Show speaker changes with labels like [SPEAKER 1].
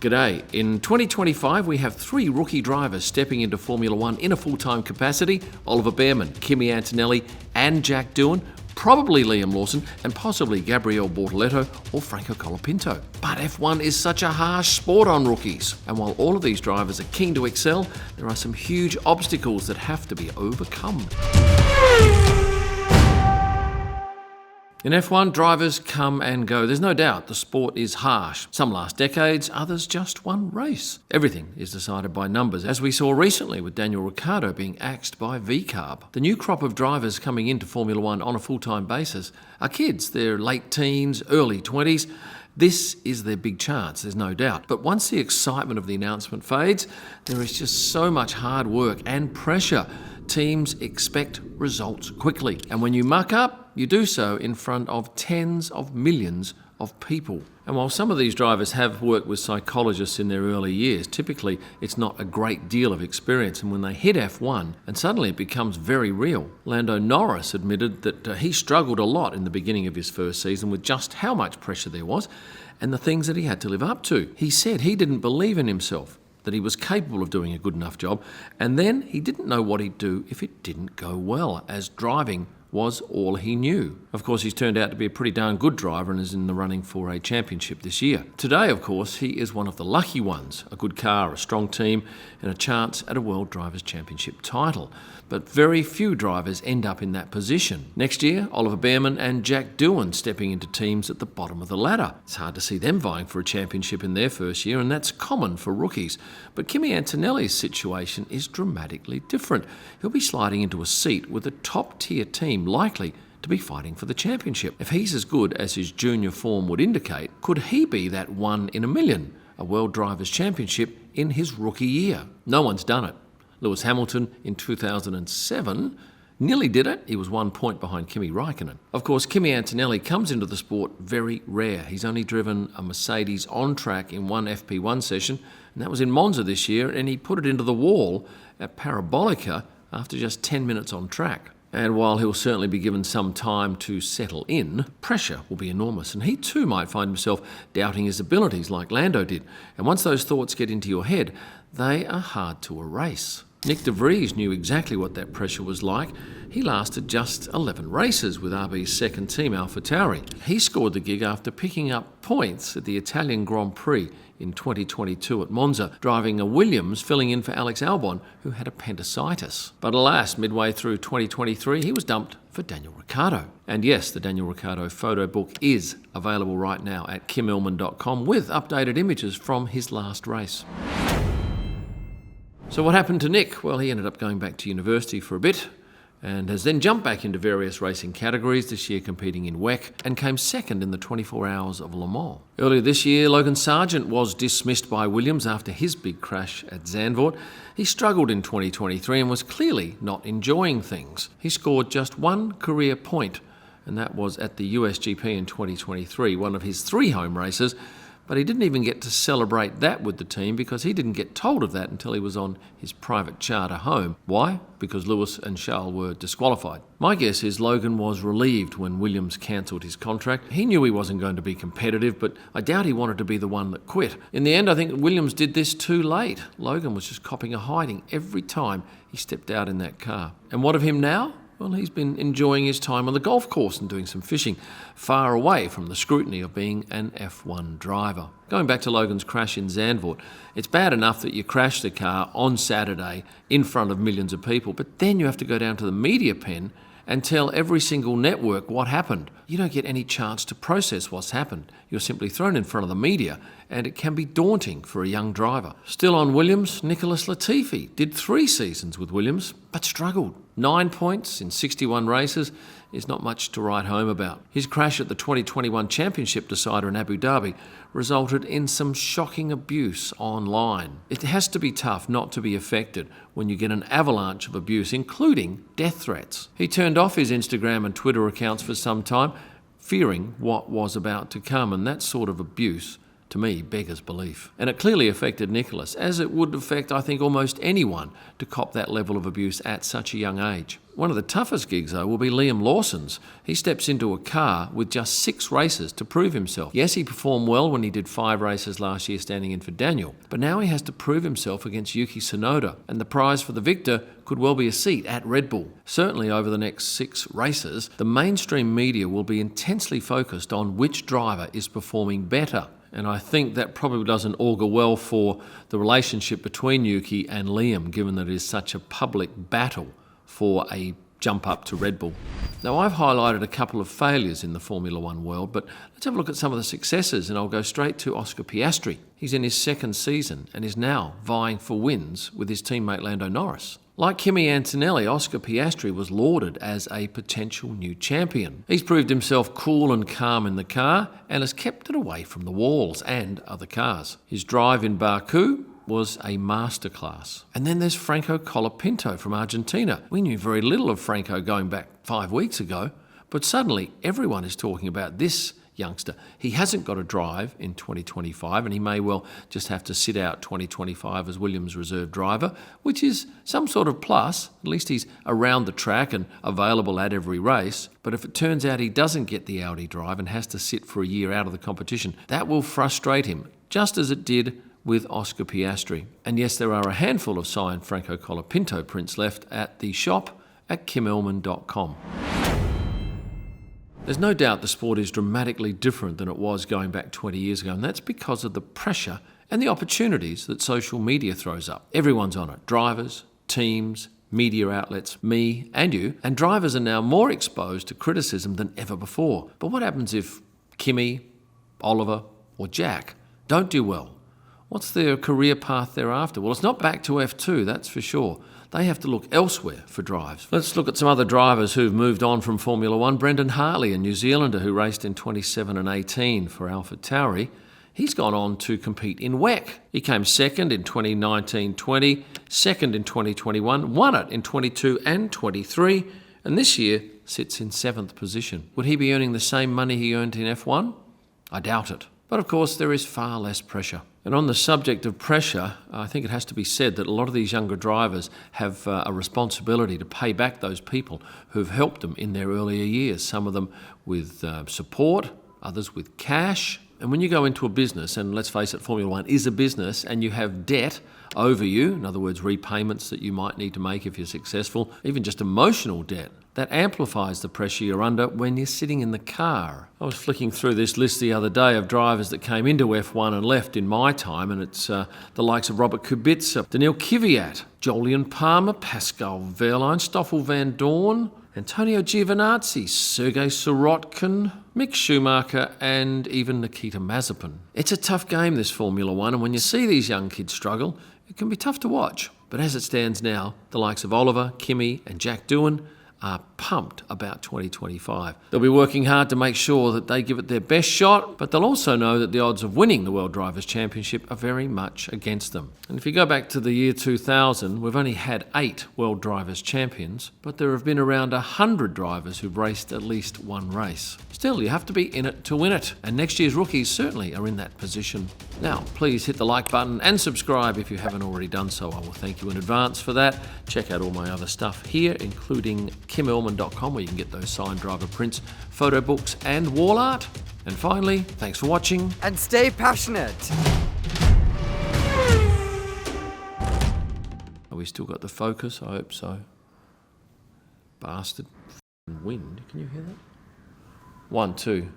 [SPEAKER 1] G'day. In 2025, we have 3 rookie drivers stepping into Formula One in a full-time capacity: Oliver Bearman, Kimi Antonelli and Jack Doohan, probably Liam Lawson, and possibly Gabriele Bortoleto or Franco Colapinto. But F1 is such a harsh sport on rookies. And while all of these drivers are keen to excel, there are some huge obstacles that have to be overcome. In F1, drivers come and go. There's no doubt the sport is harsh. Some last decades, others just one race. Everything is decided by numbers, as we saw recently with Daniel Ricciardo being axed by VCARB. The new crop of drivers coming into Formula One on a full-time basis are kids. They're late teens, early 20s. This is their big chance, there's no doubt. But once the excitement of the announcement fades, there is just so much hard work and pressure. Teams expect results quickly. And when you muck up, you do so in front of tens of millions of people. And while some of these drivers have worked with psychologists in their early years, typically it's not a great deal of experience. And when they hit F1, and suddenly it becomes very real. Lando Norris admitted that he struggled a lot in the beginning of his first season with just how much pressure there was and the things that he had to live up to. He said he didn't believe in himself, that he was capable of doing a good enough job, and then he didn't know what he'd do if it didn't go well, as driving was all he knew. Of course, he's turned out to be a pretty darn good driver and is in the running for a championship this year. Today, of course, he is one of the lucky ones: a good car, a strong team, and a chance at a World Drivers' Championship title. But very few drivers end up in that position. Next year, Oliver Bearman and Jack Doohan stepping into teams at the bottom of the ladder. It's hard to see them vying for a championship in their first year, and that's common for rookies. But Kimi Antonelli's situation is dramatically different. He'll be sliding into a seat with a top-tier team likely to be fighting for the championship. If he's as good as his junior form would indicate, could he be that 1 in a million, a World Drivers' Championship in his rookie year? No one's done it. Lewis Hamilton in 2007 nearly did it. He was 1 point behind Kimi Räikkönen. Of course, Kimi Antonelli comes into the sport very rare. He's only driven a Mercedes on track in one FP1 session, and that was in Monza this year, and he put it into the wall at Parabolica after just 10 minutes on track. And while he'll certainly be given some time to settle in, pressure will be enormous, and he too might find himself doubting his abilities like Lando did. And once those thoughts get into your head, they are hard to erase. Nyck de Vries knew exactly what that pressure was like. He lasted just 11 races with RB's second team, AlphaTauri. He scored the gig after picking up points at the Italian Grand Prix in 2022 at Monza, driving a Williams filling in for Alex Albon, who had appendicitis. But alas, midway through 2023, he was dumped for Daniel Ricciardo. And yes, the Daniel Ricciardo photo book is available right now at kimillman.com with updated images from his last race. So what happened to Nyck? Well, he ended up going back to university for a bit and has then jumped back into various racing categories, this year competing in WEC, and came second in the 24 Hours of Le Mans. Earlier this year, Logan Sargeant was dismissed by Williams after his big crash at Zandvoort. He struggled in 2023 and was clearly not enjoying things. He scored just 1 career point, and that was at the USGP in 2023, one of his 3 home races. But he didn't even get to celebrate that with the team because he didn't get told of that until he was on his private charter home. Why? Because Lewis and Charles were disqualified. My guess is Logan was relieved when Williams cancelled his contract. He knew he wasn't going to be competitive, but I doubt he wanted to be the one that quit. In the end, I think Williams did this too late. Logan was just copping a hiding every time he stepped out in that car. And what of him now? Well, he's been enjoying his time on the golf course and doing some fishing, far away from the scrutiny of being an F1 driver. Going back to Logan's crash in Zandvoort, it's bad enough that you crash the car on Saturday in front of millions of people, but then you have to go down to the media pen and tell every single network what happened. You don't get any chance to process what's happened. You're simply thrown in front of the media, and it can be daunting for a young driver. Still on Williams, Nicholas Latifi did 3 seasons with Williams, but struggled. 9 points in 61 races is not much to write home about. His crash at the 2021 Championship decider in Abu Dhabi resulted in some shocking abuse online. It has to be tough not to be affected when you get an avalanche of abuse, including death threats. He turned off his Instagram and Twitter accounts for some time, fearing what was about to come, and that sort of abuse to me, beggars belief. And it clearly affected Nicholas, as it would affect, I think, almost anyone to cop that level of abuse at such a young age. One of the toughest gigs, though, will be Liam Lawson's. He steps into a car with just 6 races to prove himself. Yes, he performed well when he did 5 races last year standing in for Daniel, but now he has to prove himself against Yuki Tsunoda, and the prize for the victor could well be a seat at Red Bull. Certainly over the next 6 races, the mainstream media will be intensely focused on which driver is performing better. And I think that probably doesn't augur well for the relationship between Yuki and Liam, given that it is such a public battle for a jump up to Red Bull. Now, I've highlighted a couple of failures in the Formula One world, but let's have a look at some of the successes, and I'll go straight to Oscar Piastri. He's in his 2nd season and is now vying for wins with his teammate Lando Norris. Like Kimi Antonelli, Oscar Piastri was lauded as a potential new champion. He's proved himself cool and calm in the car and has kept it away from the walls and other cars. His drive in Baku was a masterclass. And then there's Franco Colapinto from Argentina. We knew very little of Franco going back 5 weeks ago, but suddenly everyone is talking about this youngster. He hasn't got a drive in 2025, and he may well just have to sit out 2025 as Williams' reserve driver, which is some sort of plus. At least he's around the track and available at every race. But if it turns out he doesn't get the Audi drive and has to sit for a year out of the competition, that will frustrate him, just as it did with Oscar Piastri. And yes, there are a handful of signed Franco Colapinto prints left at the shop at kimelman.com. There's no doubt the sport is dramatically different than it was going back 20 years ago, and that's because of the pressure and the opportunities that social media throws up. Everyone's on it. Drivers, teams, media outlets, me and you, and drivers are now more exposed to criticism than ever before. But what happens if Kimi, Oliver or Jack don't do well? What's their career path thereafter? Well, it's not back to F2, that's for sure. They have to look elsewhere for drives. Let's look at some other drivers who've moved on from Formula One. Brendon Hartley, a New Zealander who raced in 27 and 18 for AlphaTauri. He's gone on to compete in WEC. He came 2nd in 2019-20, 2nd in 2021, won it in 22 and 23, and this year sits in 7th position. Would he be earning the same money he earned in F1? I doubt it. But of course, there is far less pressure. And on the subject of pressure, I think it has to be said that a lot of these younger drivers have a responsibility to pay back those people who've helped them in their earlier years, some of them with support, others with cash. And when you go into a business, and let's face it, Formula One is a business, and you have debt over you, in other words, repayments that you might need to make if you're successful, even just emotional debt, that amplifies the pressure you're under when you're sitting in the car. I was flicking through this list the other day of drivers that came into F1 and left in my time, and it's the likes of Robert Kubica, Daniil Kvyat, Jolyon Palmer, Pascal Wehrlein, Stoffel van Dorn, Antonio Giovinazzi, Sergei Sirotkin, Mick Schumacher, and even Nikita Mazepin. It's a tough game, this Formula One, and when you see these young kids struggle, it can be tough to watch. But as it stands now, the likes of Oliver, Kimi, and Jack Doohan are pumped about 2025. They'll be working hard to make sure that they give it their best shot, but they'll also know that the odds of winning the World Drivers' Championship are very much against them. And if you go back to the year 2000, we've only had 8 World Drivers' Champions, but there have been around 100 drivers who've raced at least one race. Still, you have to be in it to win it, and next year's rookies certainly are in that position. Now, please hit the like button and subscribe if you haven't already done so. I will thank you in advance for that. Check out all my other stuff here, including kimelman.com, where you can get those signed driver prints, photo books, and wall art. And finally, thanks for watching.
[SPEAKER 2] And stay passionate.
[SPEAKER 1] Have we still got the focus? I hope so. Bastard. Wind. Can you hear that? 1, 2.